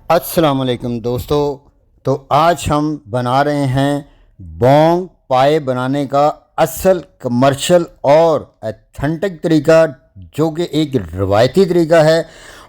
अस्सलाम वालेकुम दोस्तों। तो आज हम बना रहे हैं बोंग पाए बनाने का असल कमर्शियल और अथेंटिक तरीका, जो कि एक रवायती तरीका है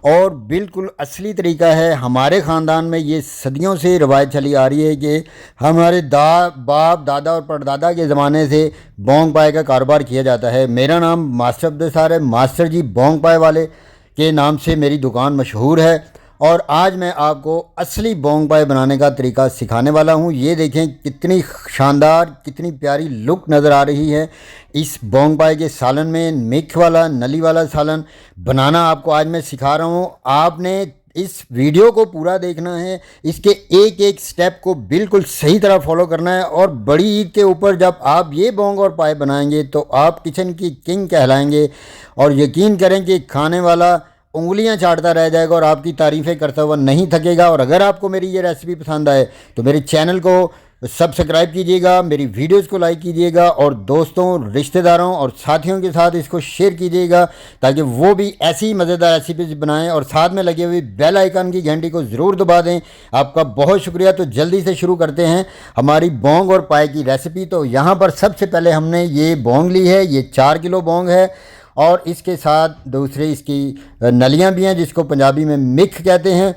और बिल्कुल असली तरीका है। हमारे ख़ानदान में ये सदियों से रवायत चली आ रही है कि हमारे बाप दादा और परदादा के ज़माने से बोंग पाए का कारोबार किया जाता है। मेरा नाम मास्टर अब्दुल सार है। मास्टर जी बोंग पाए वाले के नाम से मेरी दुकान मशहूर है और आज मैं आपको असली बोंग पाए बनाने का तरीका सिखाने वाला हूँ। ये देखें कितनी शानदार, कितनी प्यारी लुक नज़र आ रही है इस बोंग पाए के सालन में। मिक्स वाला, नली वाला सालन बनाना आपको आज मैं सिखा रहा हूँ। आपने इस वीडियो को पूरा देखना है, इसके एक एक स्टेप को बिल्कुल सही तरह फॉलो करना है। और बड़ी ईद के ऊपर जब आप ये बोंग और पाए बनाएंगे तो आप किचन की किंग कहलाएंगे और यकीन करें कि खाने वाला उंगलियां चाटता रह जाएगा और आपकी तारीफ़ें करता हुआ नहीं थकेगा। और अगर आपको मेरी ये रेसिपी पसंद आए तो मेरे चैनल को सब्सक्राइब कीजिएगा, मेरी वीडियोस को लाइक कीजिएगा और दोस्तों, रिश्तेदारों और साथियों के साथ इसको शेयर कीजिएगा ताकि वो भी ऐसी मज़ेदार रेसिपीज बनाएं। और साथ में लगे हुए बेल आइकन की घंटी को ज़रूर दबा दें। आपका बहुत शुक्रिया। तो जल्दी से शुरू करते हैं हमारी बोंग और पाए की रेसिपी। तो यहाँ पर सबसे पहले हमने ये बोंग ली है, ये 4 किलो बोंग है और इसके साथ दूसरे इसकी नलियां भी हैं जिसको पंजाबी में मिक्स कहते हैं।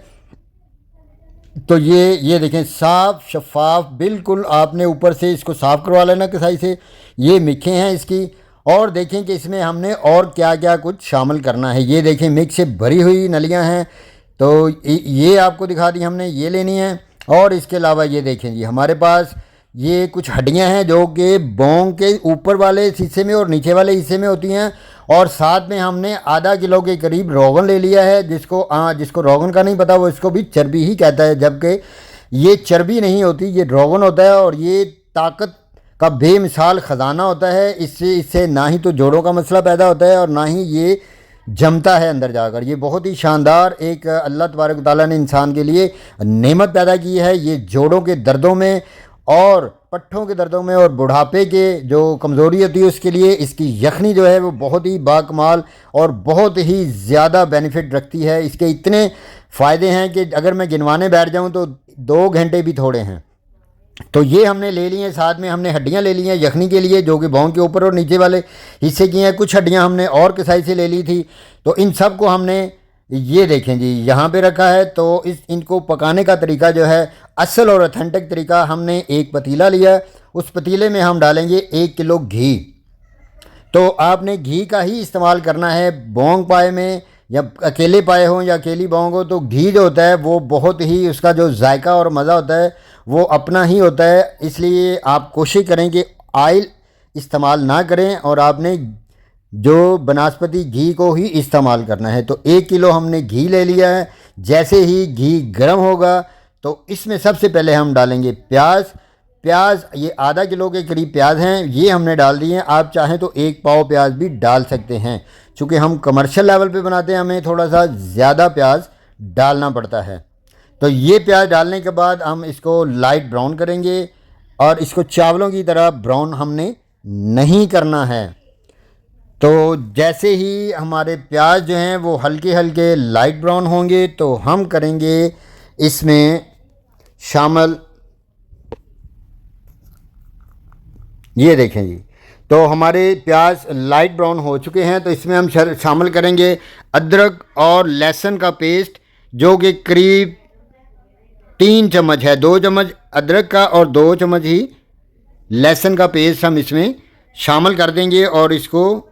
तो ये देखें, साफ़ शफाफ बिल्कुल आपने ऊपर से इसको साफ़ करवा लेना कसाई से। ये मिक्सें हैं इसकी। और देखें कि इसमें हमने और क्या क्या कुछ शामिल करना है। ये देखें मिक्स से भरी हुई नलियां हैं। तो ये आपको दिखा दी हमने, ये लेनी है। और इसके अलावा ये देखें जी, हमारे पास ये कुछ हड्डियां हैं जो कि बोंग के ऊपर वाले हिस्से में और नीचे वाले हिस्से में होती हैं। और साथ में हमने आधा किलो के करीब रोगन ले लिया है, जिसको रोगन का नहीं पता वो इसको भी चर्बी ही कहता है, जबकि ये चर्बी नहीं होती, ये रोगन होता है। और ये ताकत का बेमिसाल ख़जाना होता है। इससे ना ही तो जोड़ों का मसला पैदा होता है और ना ही ये जमता है अंदर जाकर। ये बहुत ही शानदार एक अल्लाह तबारक तआला ने इंसान के लिए नेमत पैदा की है। ये जोड़ों के दर्दों में और पट्ठों के दर्दों में और बुढ़ापे के जो कमज़ोरी होती है उसके लिए इसकी यखनी जो है वो बहुत ही बाकमाल और बहुत ही ज़्यादा बेनिफिट रखती है। इसके इतने फ़ायदे हैं कि अगर मैं गिनवाने बैठ जाऊं तो 2 घंटे भी थोड़े हैं। तो ये हमने ले लिए हैं। साथ में हमने हड्डियां ले ली हैं यखनी के लिए, जो कि बोंग के ऊपर और नीचे वाले हिस्से की हैं। कुछ हड्डियां हमने और कसाई से ले ली थी। तो इन सब को हमने, ये देखें जी, यहाँ पे रखा है। तो इनको पकाने का तरीका जो है असल और अथेंटिक तरीका, हमने एक पतीला लिया, उस पतीले में हम डालेंगे 1 किलो घी। तो आपने घी का ही इस्तेमाल करना है बोंग पाए में, या अकेले पाए हों या अकेली बोंग हो। तो घी जो होता है वो बहुत ही, उसका जो जायका और मज़ा होता है वो अपना ही होता है। इसलिए आप कोशिश करें कि आयल इस्तेमाल ना करें और आपने जो बनास्पति घी को ही इस्तेमाल करना है। तो 1 किलो हमने घी ले लिया है। जैसे ही घी गर्म होगा तो इसमें सबसे पहले हम डालेंगे प्याज। ये आधा किलो के करीब प्याज हैं, ये हमने डाल दिए हैं। आप चाहें तो 1 पाव प्याज भी डाल सकते हैं। चूँकि हम कमर्शियल लेवल पे बनाते हैं, हमें थोड़ा सा ज़्यादा प्याज डालना पड़ता है। तो ये प्याज डालने के बाद हम इसको लाइट ब्राउन करेंगे और इसको चावलों की तरह ब्राउन हमने नहीं करना है। तो जैसे ही हमारे प्याज जो हैं वो हल्के हल्के लाइट ब्राउन होंगे तो हम करेंगे इसमें शामिल, ये देखें जी, तो हमारे प्याज लाइट ब्राउन हो चुके हैं। तो इसमें हम शामिल करेंगे अदरक और लहसुन का पेस्ट, जो कि करीब 3 चम्मच है। 2 चम्मच अदरक का और 2 चम्मच ही लहसुन का पेस्ट हम इसमें शामिल कर देंगे। और इसको,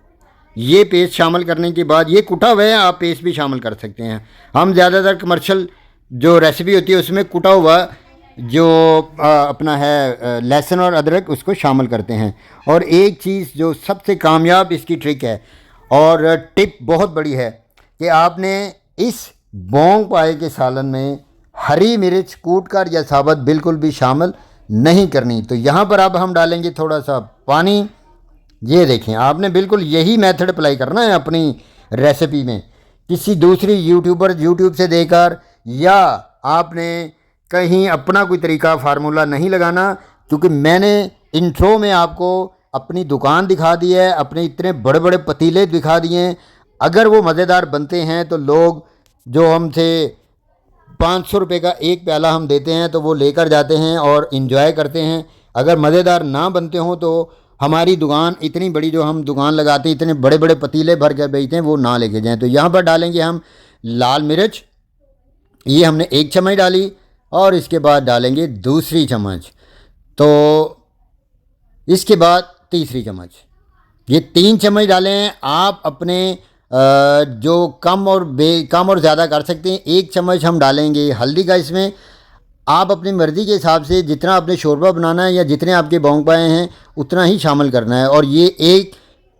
ये पेस्ट शामिल करने के बाद, ये कुटा हुआ है, आप पेस्ट भी शामिल कर सकते हैं। हम ज़्यादातर कमर्शियल जो रेसिपी होती है उसमें कुटा हुआ जो अपना है लहसुन और अदरक, उसको शामिल करते हैं। और एक चीज़ जो सबसे कामयाब इसकी ट्रिक है और टिप बहुत बड़ी है कि आपने इस बोंग पाए के सालन में हरी मिर्च कूट कर या साबुत बिल्कुल भी शामिल नहीं करनी। तो यहाँ पर अब हम डालेंगे थोड़ा सा पानी। ये देखें, आपने बिल्कुल यही मेथड अप्लाई करना है अपनी रेसिपी में। किसी दूसरी यूट्यूब से देखकर या आपने कहीं अपना कोई तरीका फार्मूला नहीं लगाना, क्योंकि मैंने इंट्रो में आपको अपनी दुकान दिखा दी है, अपने इतने बड़े बड़े पतीले दिखा दिए हैं। अगर वो मज़ेदार बनते हैं तो लोग जो हमसे 500 रुपये का एक प्याला हम देते हैं तो वो लेकर जाते हैं और इन्जॉय करते हैं। अगर मज़ेदार ना बनते हों तो हमारी दुकान इतनी बड़ी जो हम दुकान लगाते हैं, इतने बड़े बड़े पतीले भर कर बेचते हैं, वो ना लेके जाएं। तो यहाँ पर डालेंगे हम लाल मिर्च, ये हमने 1 चम्मच डाली और इसके बाद डालेंगे दूसरी चम्मच, तो इसके बाद तीसरी चम्मच, ये 3 चम्मच डालें हैं। आप अपने जो कम और ज़्यादा कर सकते हैं। 1 चम्मच हम डालेंगे हल्दी का इसमें। आप अपनी मर्ज़ी के हिसाब से जितना आपने शोरबा बनाना है या जितने आपके बोंग पाए हैं उतना ही शामिल करना है। और ये 1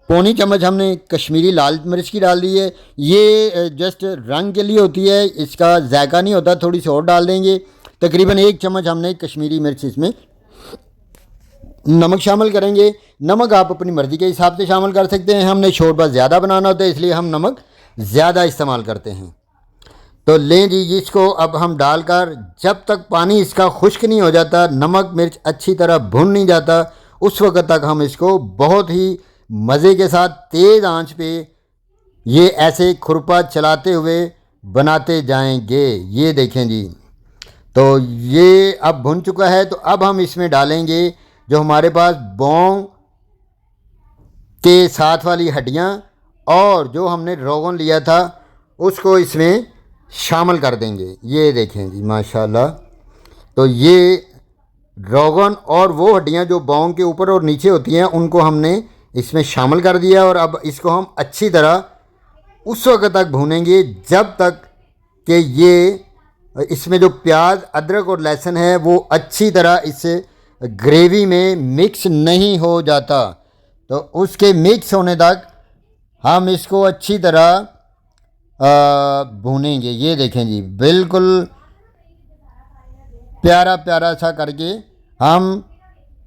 पौनी चम्मच हमने कश्मीरी लाल मिर्च की डाल दी है। ये जस्ट रंग के लिए होती है, इसका जायका नहीं होता, थोड़ी सी और डाल देंगे। तकरीबन 1 चम्मच हमने कश्मीरी मिर्च इसमें नमक शामिल करेंगे। नमक आप अपनी मर्ज़ी के हिसाब से शामिल कर सकते हैं। हमने शोरबा ज़्यादा बनाना होता है इसलिए हम नमक ज़्यादा इस्तेमाल करते हैं। तो लें जी, इसको अब हम डालकर जब तक पानी इसका खुश्क नहीं हो जाता, नमक मिर्च अच्छी तरह भुन नहीं जाता, उस वक्त तक हम इसको बहुत ही मज़े के साथ तेज़ आंच पे ये ऐसे खुरपा चलाते हुए बनाते जाएंगे। ये देखें जी, तो ये अब भुन चुका है। तो अब हम इसमें डालेंगे जो हमारे पास बोंग के साथ वाली हड्डियाँ और जो हमने रोगन लिया था उसको इसमें शामिल कर देंगे। ये देखें जी माशाल्लाह, तो ये रोगन और वो हड्डियाँ जो बोंग के ऊपर और नीचे होती हैं उनको हमने इसमें शामिल कर दिया। और अब इसको हम अच्छी तरह उस वक्त तक भूनेंगे जब तक कि ये इसमें जो प्याज अदरक और लहसुन है वो अच्छी तरह इससे ग्रेवी में मिक्स नहीं हो जाता। तो उसके मिक्स होने तक हम इसको अच्छी तरह भूनेंगे। ये देखें जी, बिल्कुल प्यारा प्यारा सा करके हम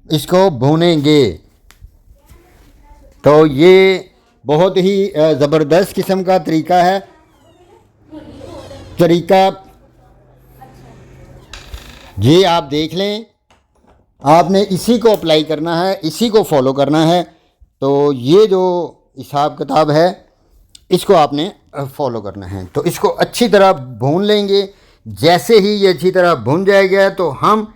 इसको भूनेंगे। तो ये बहुत ही ज़बरदस्त किस्म का तरीका है। ये आप देख लें, आपने इसी को अप्लाई करना है, इसी को फॉलो करना है। तो ये जो हिसाब किताब है इसको आपने फॉलो करना है। तो इसको अच्छी तरह भून लेंगे। जैसे ही ये अच्छी तरह भून जाएगा तो हम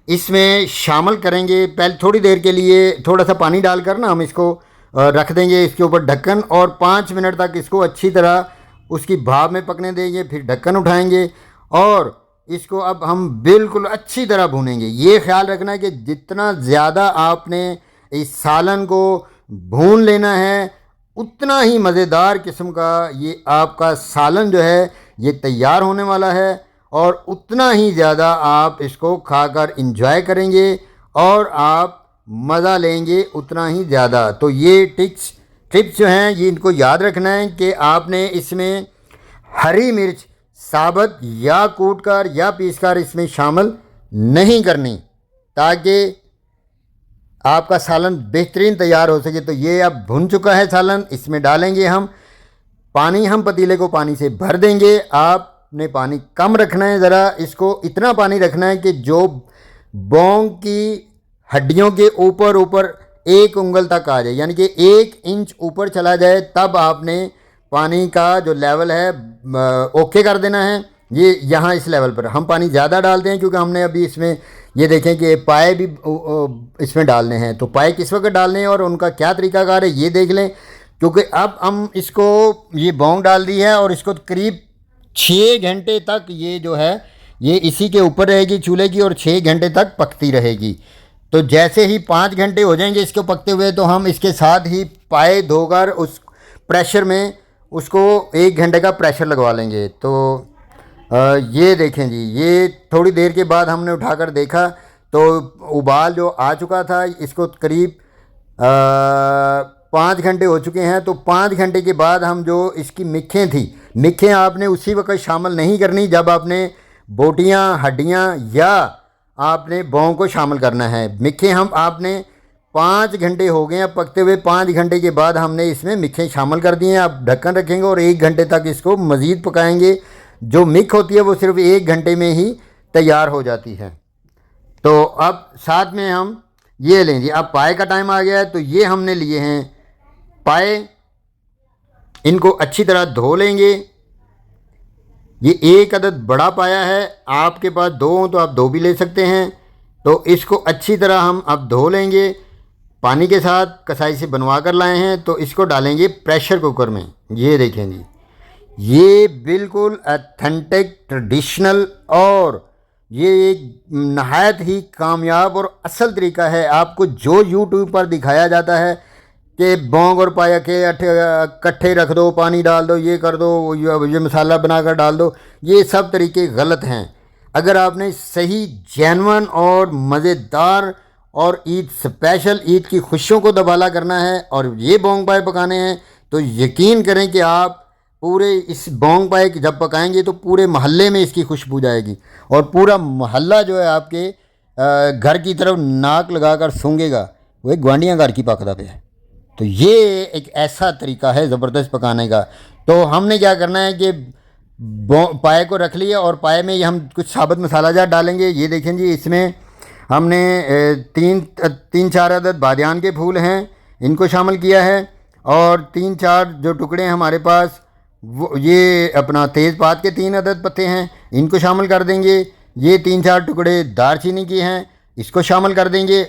इसमें शामिल करेंगे, पहले थोड़ी देर के लिए थोड़ा सा पानी डालकर ना हम इसको रख देंगे इसके ऊपर ढक्कन, और 5 मिनट तक इसको अच्छी तरह उसकी भाप में पकने देंगे। फिर ढक्कन उठाएंगे और इसको अब हम बिल्कुल अच्छी तरह भूनेंगे। ये ख्याल रखना है कि जितना ज़्यादा आपने इस सालन को भून लेना है उतना ही मज़ेदार किस्म का ये आपका सालन जो है ये तैयार होने वाला है, और उतना ही ज़्यादा आप इसको खाकर इंजॉय करेंगे और आप मज़ा लेंगे उतना ही ज़्यादा। तो ये टिप्स जो हैं ये इनको याद रखना है कि आपने इसमें हरी मिर्च साबुत या कूटकर या पीसकर इसमें शामिल नहीं करनी, ताकि आपका सालन बेहतरीन तैयार हो सके। तो ये अब भुन चुका है सालन, इसमें डालेंगे हम पानी। हम पतीले को पानी से भर देंगे। आपने पानी कम रखना है, ज़रा इसको इतना पानी रखना है कि जो बोंग की हड्डियों के ऊपर 1 उंगल तक आ जाए, यानी कि 1 इंच ऊपर चला जाए, तब आपने पानी का जो लेवल है ओके कर देना है। ये यहाँ इस लेवल पर हम पानी ज़्यादा डालते हैं क्योंकि हमने अभी इसमें ये देखें कि पाए भी इसमें डालने हैं। तो पाए किस वक्त डालने हैं और उनका क्या तरीकाकार है ये देख लें, क्योंकि अब हम इसको ये बोंग डाल दी है और इसको करीब 6 घंटे तक ये जो है ये इसी के ऊपर रहेगी चूल्हे की, और 6 घंटे तक पकती रहेगी। तो जैसे ही 5 घंटे हो जाएंगे इसको पकते हुए, तो हम इसके साथ ही पाए धोकर उस प्रेशर में उसको 1 घंटे का प्रेशर लगवा लेंगे। तो ये देखें जी, ये थोड़ी देर के बाद हमने उठाकर देखा तो उबाल जो आ चुका था, इसको करीब 5 घंटे हो चुके हैं। तो 5 घंटे के बाद हम जो इसकी मिखें आपने उसी वक्त शामिल नहीं करनी जब आपने बोटियाँ हड्डियाँ या आपने बोंग को शामिल करना है। मिखें हम आपने 5 घंटे हो गए हैं पकते हुए, 5 घंटे के बाद हमने इसमें मिखें शामिल कर दिए हैं। आप ढक्कन रखेंगे और 1 घंटे तक इसको मज़ीद पकाएंगे। जो मिक होती है वो सिर्फ 1 घंटे में ही तैयार हो जाती है। तो अब साथ में हम ये लेंगे, अब पाए का टाइम आ गया है। तो ये हमने लिए हैं पाए, इनको अच्छी तरह धो लेंगे। ये एक अदद बड़ा पाया है, आपके पास दो हों तो आप दो भी ले सकते हैं। तो इसको अच्छी तरह हम अब धो लेंगे, पानी के साथ कसाई से बनवा कर लाए हैं। तो इसको डालेंगे प्रेशर कुकर में। ये देखें जी, ये बिल्कुल ऑथेंटिक ट्रेडिशनल और ये एक नहायत ही कामयाब और असल तरीका है। आपको जो यूट्यूब पर दिखाया जाता है कि बौंग और पाया के इकट्ठे रख दो, पानी डाल दो, ये कर दो, ये मसाला बनाकर डाल दो, ये सब तरीके गलत हैं। अगर आपने सही जैनवन और मज़ेदार और ईद स्पेशल ईद की खुशियों को दबाला करना है और ये बौंग पाए पकाने हैं, तो यकीन करें कि आप पूरे इस बौंग पाए जब पकाएंगे तो पूरे मोहल्ले में इसकी खुशबू जाएगी और पूरा मोहल्ला जो है आपके घर की तरफ नाक लगाकर सूंघेगा, वो एक ग्वांडियाँ घर की पकदा पे है। तो ये एक ऐसा तरीका है ज़बरदस्त पकाने का। तो हमने क्या करना है कि पाए को रख लिया और पाए में ये हम कुछ साबुत मसाला जार डालेंगे। ये देखें जी, इसमें हमने तीन चार अदद बादियान के फूल हैं, इनको शामिल किया है और तीन चार जो टुकड़े हैं हमारे पास वो ये अपना तेज़पात के 3 अदद पत्ते हैं, इनको शामिल कर देंगे। ये 3-4 टुकड़े दालचीनी के हैं, इसको शामिल कर देंगे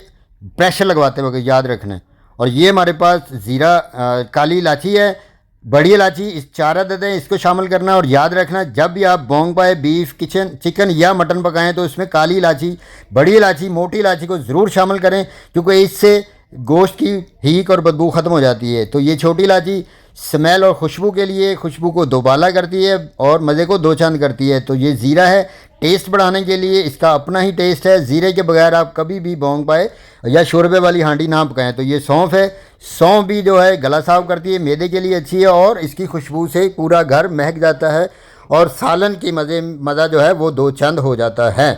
प्रेशर लगवाते वक्त, याद रखना। और ये हमारे पास ज़ीरा काली इलायची है, बड़ी इलायची, इस 4 अदद हैं, इसको शामिल करना। और याद रखना, जब भी आप बौंग पाए बीफ चिकन या मटन पकाएं तो इसमें काली इलायची, बड़ी इलायची, मोटी इलायची को ज़रूर शामिल करें, क्योंकि इससे गोश्त की हीक और बदबू ख़त्म हो जाती है। तो ये छोटी इलायची स्मेल और खुशबू के लिए, खुशबू को दोबाला करती है और मज़े को दो चांद करती है। तो ये ज़ीरा है टेस्ट बढ़ाने के लिए, इसका अपना ही टेस्ट है। ज़ीरे के बगैर आप कभी भी बौंग पाए या शोरबे वाली हांडी ना पकाएं। तो ये सौंफ है, सौंफ भी जो है गला साफ़ करती है, मैदे के लिए अच्छी है और इसकी खुशबू से पूरा घर महक जाता है और सालन की मज़ा जो है वो दो चंद हो जाता है।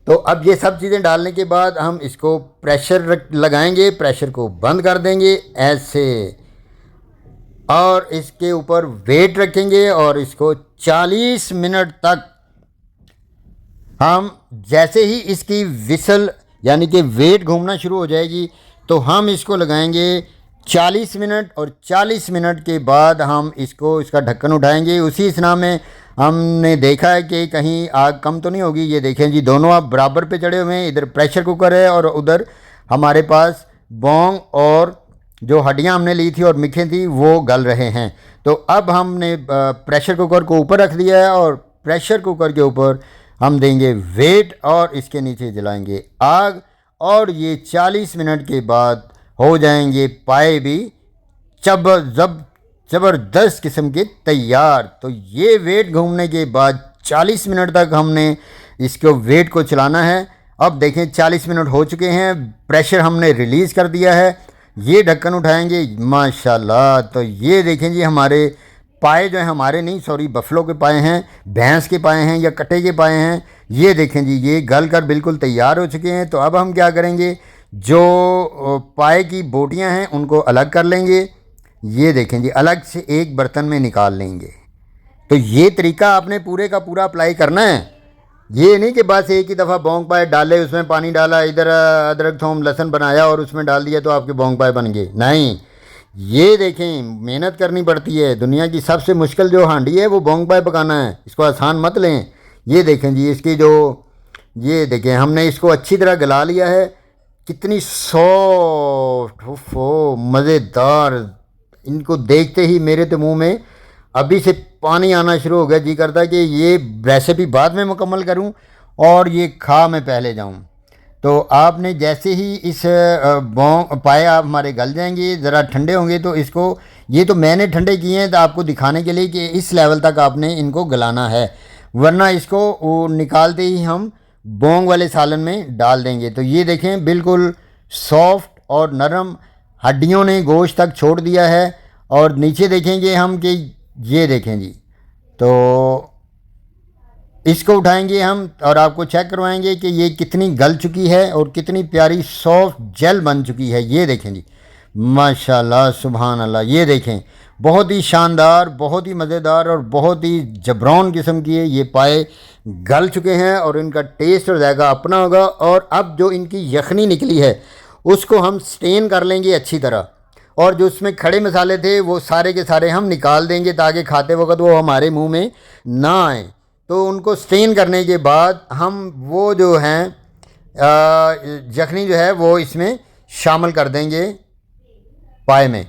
तो अब ये सब चीज़ें डालने के बाद हम इसको प्रेशर लगाएंगे, प्रेशर को बंद कर देंगे ऐसे और इसके ऊपर वेट रखेंगे और इसको 40 मिनट तक हम, जैसे ही इसकी विसल यानी कि वेट घूमना शुरू हो जाएगी तो हम इसको लगाएंगे 40 मिनट और 40 मिनट के बाद हम इसका ढक्कन उठाएंगे। उसी इसना में हमने देखा है कि कहीं आग कम तो नहीं होगी। ये देखें जी, दोनों आप बराबर पे चढ़े हुए हैं, इधर प्रेशर कुकर है और उधर हमारे पास बौंग और जो हड्डियां हमने ली थी और मिखें थी वो गल रहे हैं। तो अब हमने प्रेशर कुकर को ऊपर रख दिया है और प्रेशर कुकर के ऊपर हम देंगे वेट और इसके नीचे जलाएंगे आग और ये 40 मिनट के बाद हो जाएंगे पाए भी ज़बरदस्त किस्म के तैयार। तो ये वेट घूमने के बाद 40 मिनट तक हमने इसको वेट को चलाना है। अब देखें 40 मिनट हो चुके हैं, प्रेशर हमने रिलीज़ कर दिया है। ये ढक्कन उठाएंगे, माशाल्लाह। तो ये देखें जी, हमारे पाए जो हैं, हमारे नहीं सॉरी बफलो के पाए हैं, भैंस के पाए हैं या कटे के पाए हैं। ये देखें जी, ये गल कर बिल्कुल तैयार हो चुके हैं। तो अब हम क्या करेंगे, जो पाए की बोटियां हैं उनको अलग कर लेंगे। ये देखें जी, अलग से एक बर्तन में निकाल लेंगे। तो ये तरीका आपने पूरे का पूरा अप्लाई करना है। ये नहीं कि बस एक ही दफ़ा बौंग पाए डाले, उसमें पानी डाला, इधर अदरक थोम लहसुन बनाया और उसमें डाल दिया तो आपके बौंग पाए बन गए। नहीं, ये देखें, मेहनत करनी पड़ती है। दुनिया की सबसे मुश्किल जो हांडी है वो बौंग पाए पकाना है, इसको आसान मत लें। ये देखें जी, इसकी जो ये देखें, हमने इसको अच्छी तरह गला लिया है, कितनी सॉफ्ट हो मज़ेदार। इनको देखते ही मेरे तो मुँह में अभी से पानी आना शुरू हो गया। जी करता है कि ये रेसिपी बाद में मुकम्मल करूं और ये खा मैं पहले जाऊं। तो आपने जैसे ही इस पाए आप हमारे गल जाएंगे, ज़रा ठंडे होंगे तो इसको, ये तो मैंने ठंडे किए हैं तो आपको दिखाने के लिए कि इस लेवल तक आपने इनको गलाना है, वरना इसको निकालते ही हम बोंग वाले सालन में डाल देंगे। तो ये देखें, बिल्कुल सॉफ्ट और नरम, हड्डियों ने गोश्त तक छोड़ दिया है। और नीचे देखेंगे हम कि ये देखें जी, तो इसको उठाएंगे हम और आपको चेक करवाएंगे कि ये कितनी गल चुकी है और कितनी प्यारी सॉफ्ट जेल बन चुकी है। ये देखें जी, माशाल्लाह सुभान अल्लाह। ये देखें, बहुत ही शानदार, बहुत ही मज़ेदार और बहुत ही जबरौन किस्म की है। ये पाए गल चुके हैं और इनका टेस्ट और जायका अपना होगा। और अब जो इनकी यखनी निकली है उसको हम स्टेन कर लेंगे अच्छी तरह, और जो उसमें खड़े मसाले थे वो सारे के सारे हम निकाल देंगे ताकि खाते वक्त वो हमारे मुंह में ना आए। तो उनको स्टेन करने के बाद हम वो जो हैं यखनी जो है वो इसमें शामिल कर देंगे पाए में,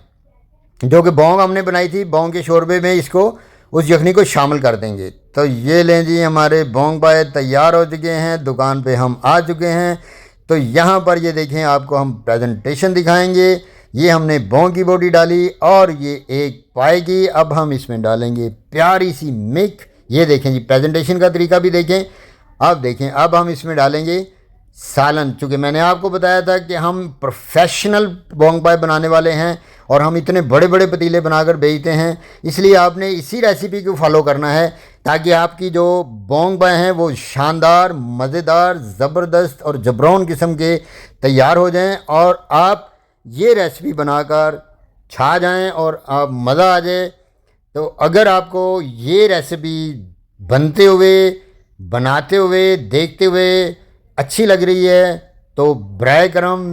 जो कि बौंग हमने बनाई थी, बौंग के शोरबे में इसको उस यखनी को शामिल कर देंगे। तो ये लें जी, हमारे बौंग पाए तैयार हो चुके हैं, दुकान पे हम आ चुके हैं। तो यहाँ पर ये देखें, आपको हम प्रेजेंटेशन दिखाएंगे। ये हमने बौंग की बॉडी डाली और ये एक पाए की। अब हम इसमें डालेंगे प्यारी सी मिक। ये देखें जी, प्रेजेंटेशन का तरीका भी देखें। अब देखें, अब हम इसमें डालेंगे सालन। चूँकि मैंने आपको बताया था कि हम प्रोफेशनल बौंग पाए बनाने वाले हैं और हम इतने बड़े बड़े पतीले बनाकर बेचते हैं, इसलिए आपने इसी रेसिपी को फॉलो करना है ताकि आपकी जो बौंग पाए हैं वो शानदार, मज़ेदार, ज़बरदस्त और जबरौन किस्म के तैयार हो जाएं और आप ये रेसिपी बनाकर छा जाएं और आप मज़ा आ जाए। तो अगर आपको ये रेसिपी बनते हुए, बनाते हुए, देखते हुए अच्छी लग रही है तो बराए करम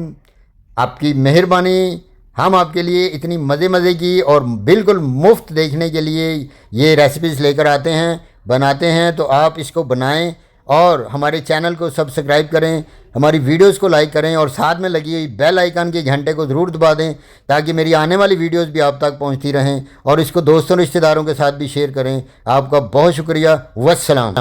आपकी मेहरबानी, हम आपके लिए इतनी मज़े की और बिल्कुल मुफ्त देखने के लिए ये रेसिपीज़ लेकर आते हैं, बनाते हैं। तो आप इसको बनाएं और हमारे चैनल को सब्सक्राइब करें, हमारी वीडियोस को लाइक करें और साथ में लगी हुई बेल आइकन के घंटे को ज़रूर दबा दें ताकि मेरी आने वाली वीडियोस भी आप तक पहुंचती रहें। और इसको दोस्तों रिश्तेदारों के साथ भी शेयर करें। आपका बहुत शुक्रिया। वस्सलाम।